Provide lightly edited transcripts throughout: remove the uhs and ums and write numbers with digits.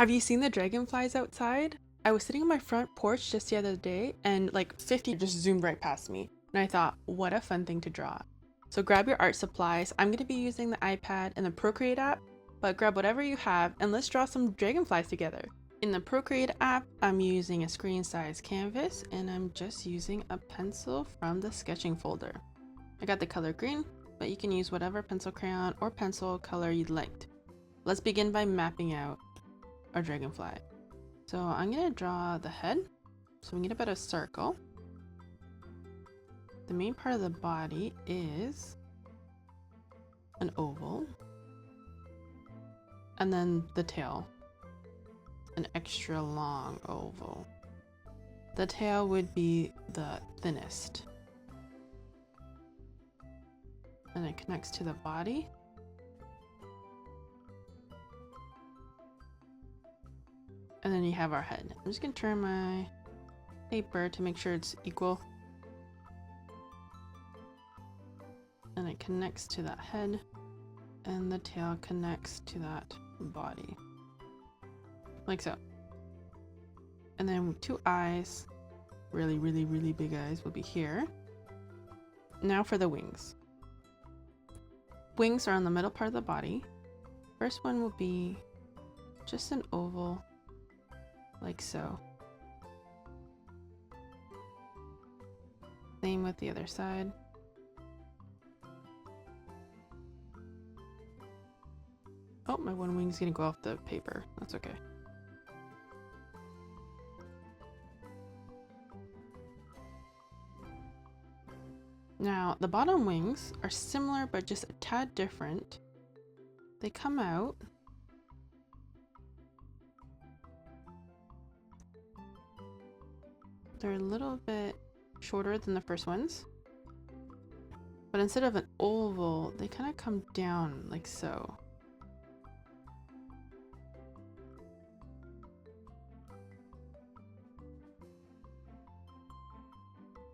Have you seen the dragonflies outside? I was sitting on my front porch just the other day and like 50 just zoomed right past me. And I thought, what a fun thing to draw. So grab your art supplies. I'm going to be using the iPad and the Procreate app, but grab whatever you have and let's draw some dragonflies together. In the Procreate app, I'm using a screen size canvas and I'm just using a pencil from the sketching folder. I got the color green, but you can use whatever pencil crayon or pencil color you'd like. Let's begin by mapping out our dragonfly. So I'm gonna draw the head. So we get about a circle. The main part of the body is an oval. And then the tail, an extra long oval. The tail would be the thinnest. And it connects to the body. And then you have our head. I'm just gonna turn my paper to make sure it's equal. And it connects to that head. And the tail connects to that body. Like so. And then 2 eyes, really big eyes, will be here. Now for the wings. Wings are on the middle part of the body. First one will be just an oval, like so. Same with the other side. Oh, my one wing's gonna go off the paper. That's okay. Now, the bottom wings are similar, but just a tad different. They come out. They're a little bit shorter than the first ones. But instead of an oval, they kind of come down like so.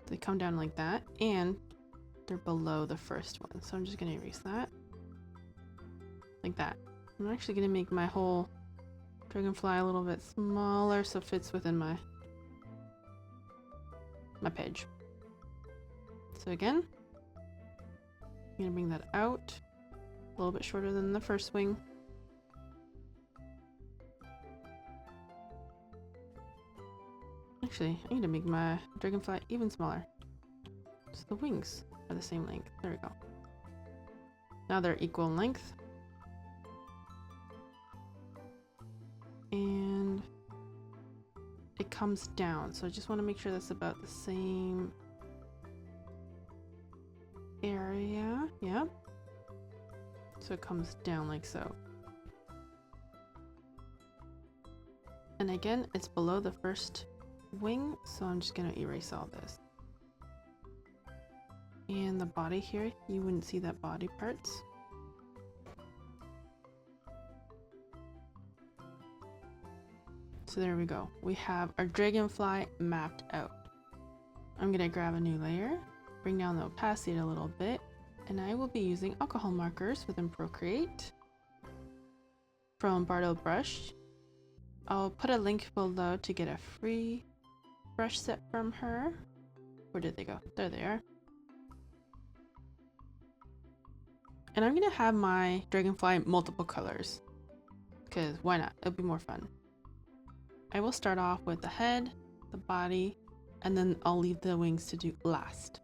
They come down like that, and they're below the first one. So I'm just gonna erase that. Like that. I'm actually gonna make my whole dragonfly a little bit smaller so it fits within my page. So again, I'm gonna bring that out a little bit shorter than the first wing. Actually, I need to make my dragonfly even smaller. So the wings are the same length. There we go. Now they're equal in length. And it comes down. So I just want to make sure that's about the same area. Yeah. So it comes down like so. And again, it's below the first wing, so I'm just gonna erase all this. And the body here, you wouldn't see that body parts. So there we go. We have our dragonfly mapped out. I'm gonna grab a new layer, bring down the opacity a little bit, and I will be using alcohol markers within Procreate from Bardo Brush. I'll put a link below to get a free brush set from her. Where did they go? There they are. And I'm gonna have my dragonfly multiple colors, because why not? It'll be more fun. I will start off with the head, the body, and then I'll leave the wings to do last.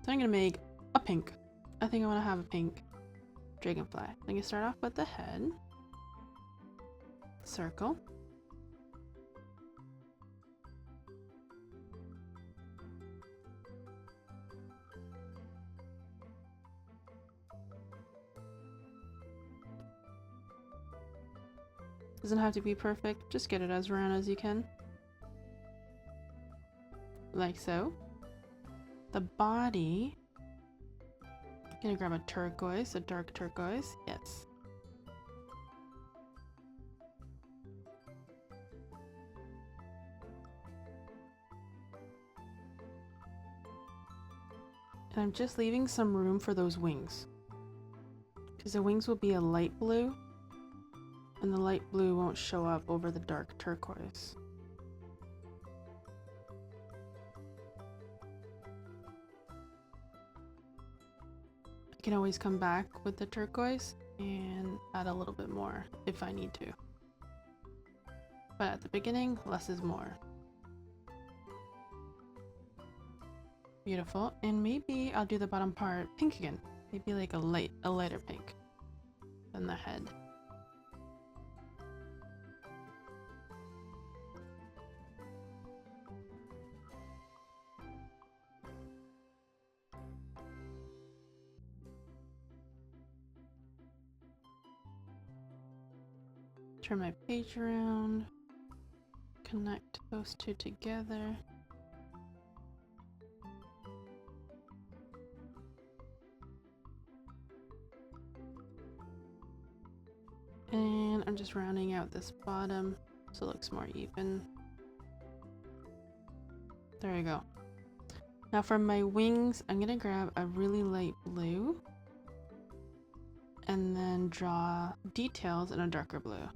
So I'm gonna make a pink. I think I wanna have a pink dragonfly. I'm gonna start off with the head, circle. Doesn't have to be perfect, just get it as round as you can. Like so. The body, I'm gonna grab a turquoise, a dark turquoise, yes. And I'm just leaving some room for those wings, because the wings will be a light blue And the light blue won't show up over the dark turquoise. I can always come back with the turquoise and add a little bit more if I need to. But at the beginning, less is more. Beautiful. And maybe I'll do the bottom part pink again. Maybe like a lighter pink than the head. Turn my page around, connect those two together. And I'm just rounding out this bottom so it looks more even. There we go. Now for my wings, I'm gonna grab a really light blue and then draw details in a darker blue.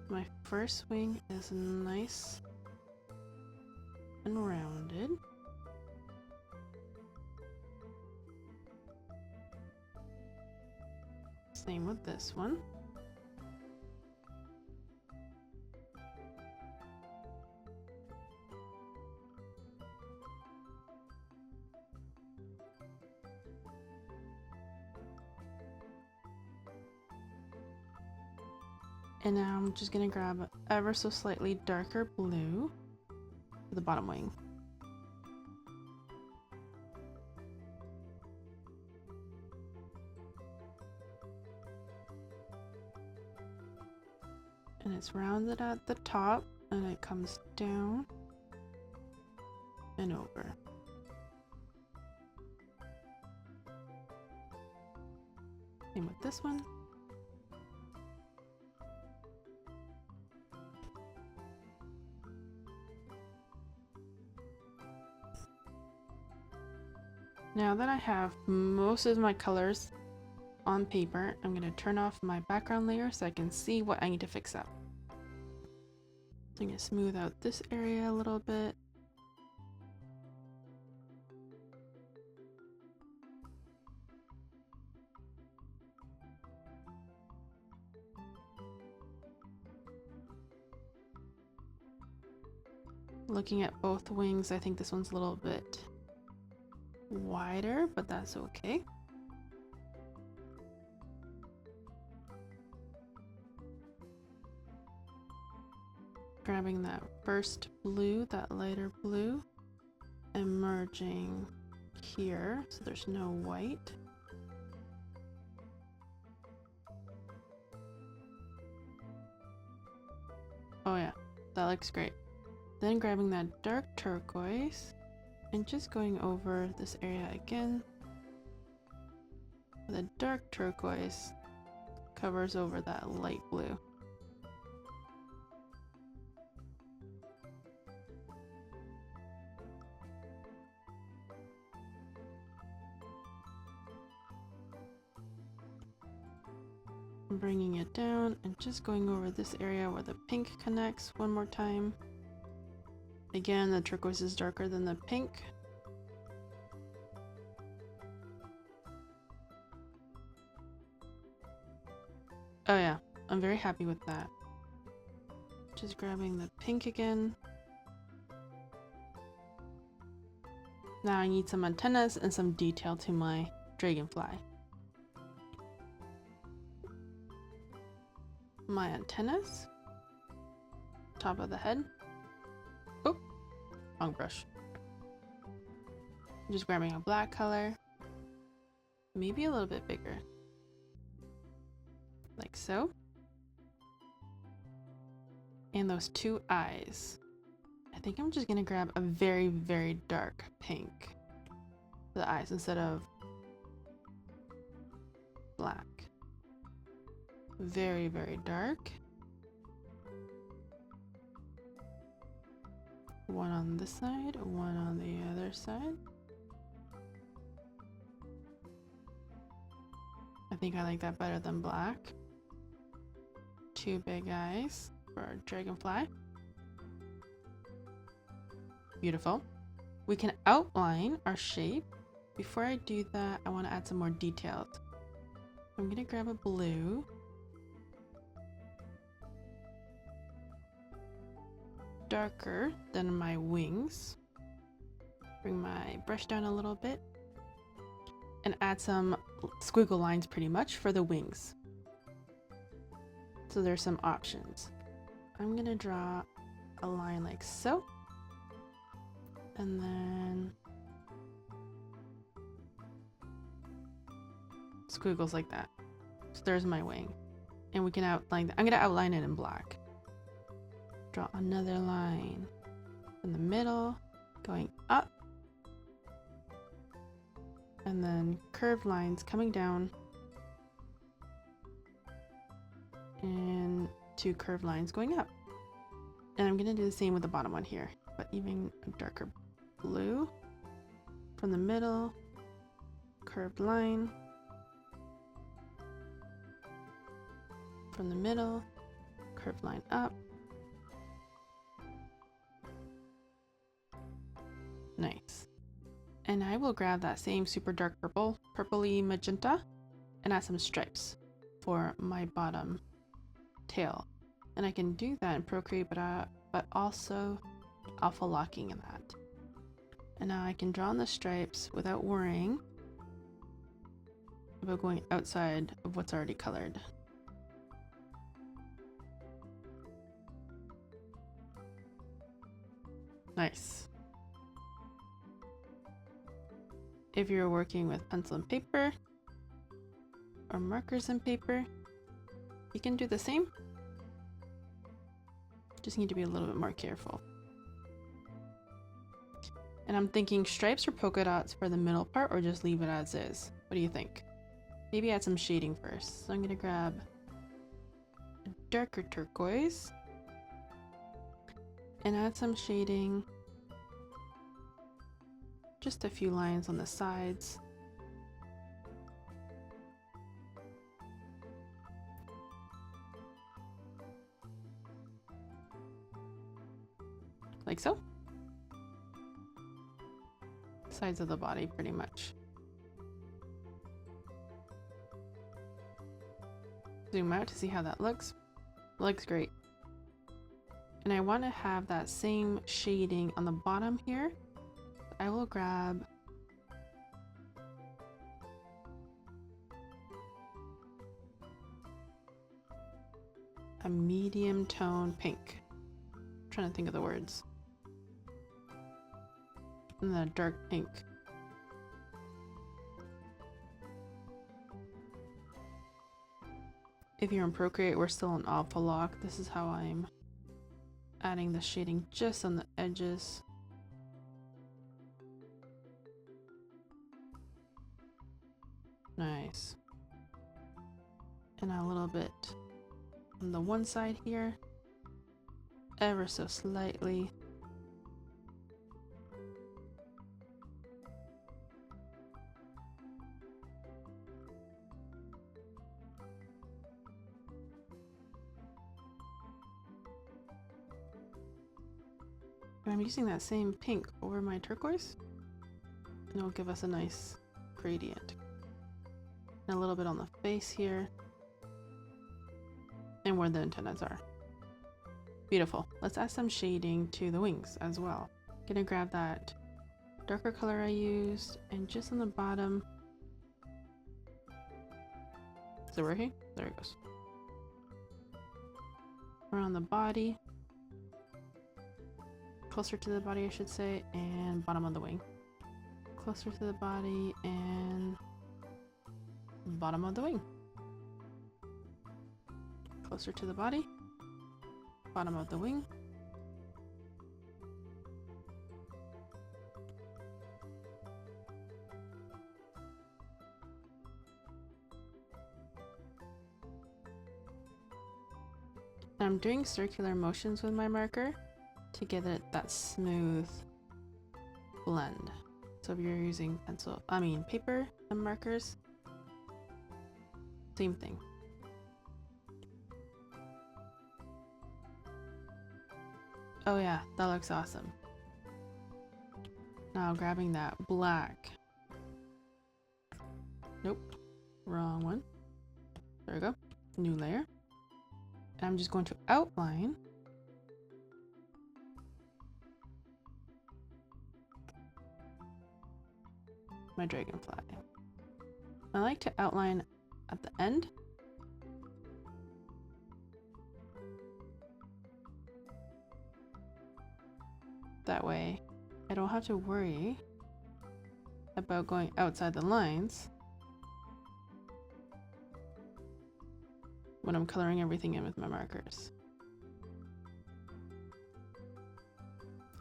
My first wing is nice and rounded. Same with this one. And now I'm just gonna grab ever so slightly darker blue for the bottom wing. And it's rounded at the top and it comes down and over. Same with this one. Now that I have most of my colors on paper, I'm going to turn off my background layer so I can see what I need to fix up. So I'm going to smooth out this area a little bit. Looking at both wings, I think this one's a little bit wider, but that's okay. Grabbing that first blue, that lighter blue, and merging here so there's no white. Oh yeah, that looks great. Then grabbing that dark turquoise and just going over this area again. The dark turquoise covers over that light blue. Bringing it down and just going over this area where the pink connects one more time. Again, the turquoise is darker than the pink. Oh yeah, I'm very happy with that. Just grabbing the pink again. Now I need some antennas and some detail to my dragonfly. My antennas, top of the head. Oh, wrong brush. I'm just grabbing a black color, maybe a little bit bigger, like so. And those two eyes. I think I'm just gonna grab a very, very dark pink for the eyes instead of black. Very, very dark. One on this side, one on the other side. I think I like that better than black. Two big eyes for our dragonfly. Beautiful. We can outline our shape. Before I do that, I want to add some more details. I'm going to grab a blue. Darker than my wings. Bring my brush down a little bit. And add some squiggle lines pretty much for the wings. So there's some options. I'm going to draw a line like so. And then squiggles like that. So there's my wing. And we can outline that. I'm going to outline it in black. Draw another line in the middle, going up. And then curved lines coming down. And two curved lines going up. And I'm going to do the same with the bottom one here, but even a darker blue from the middle, curved line from the middle, curved line up. Nice. And I will grab that same super dark purple, purpley magenta, and add some stripes for my bottom tail. And I can do that in Procreate, but also alpha locking that. And now I can draw on the stripes without worrying about going outside of what's already colored. Nice. If you're working with pencil and paper or markers and paper, you can do the same. Just need to be a little bit more careful. And I'm thinking stripes or polka dots for the middle part, or just leave it as is. What do you think? Maybe add some shading first. So I'm gonna grab a darker turquoise and add some shading. Just a few lines on the sides. Like so. Sides of the body pretty much. Zoom out to see how that looks. Looks great. And I want to have that same shading on the bottom here. I will grab a medium tone pink. I'm trying to think of the words. And the dark pink. If you're in Procreate, we're still in alpha lock. This is how I'm adding the shading just on the edges. Nice. And a little bit on the one side here, ever so slightly. And I'm using that same pink over my turquoise, and it'll give us a nice gradient. And a little bit on the face here, and where the antennas are. Beautiful. Let's add some shading to the wings as well. Gonna grab that darker color I used, and just on the bottom. Is it working? There it goes. Around the body. Closer to the body, I should say, and bottom of the wing. Closer to the body and bottom of the wing. Closer to the body, bottom of the wing. I'm doing circular motions with my marker to get it that smooth blend. So if you're using paper and markers, Same thing. Oh yeah, that looks awesome. Now grabbing that black. Nope, wrong one. There we go. New layer. And I'm just going to outline my dragonfly. I like to outline at the end. That way I don't have to worry about going outside the lines when I'm coloring everything in with my markers.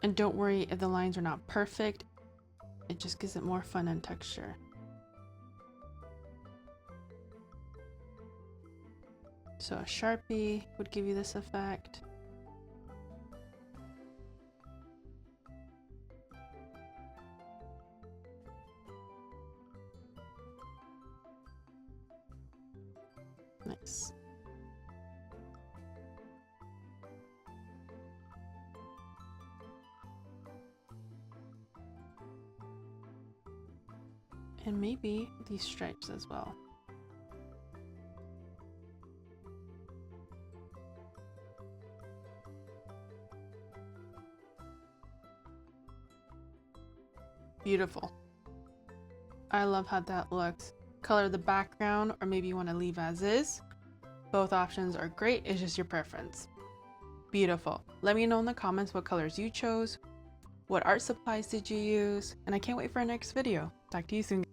And don't worry if the lines are not perfect, it just gives it more fun and texture. So a Sharpie would give you this effect. Nice. And maybe these stripes as well. Beautiful. I love how that looks. Color the background, or maybe you want to leave as is. Both options are great, it's just your preference. Beautiful. Let me know in the comments what colors you chose, what art supplies did you use, and I can't wait for our next video. Talk to you soon.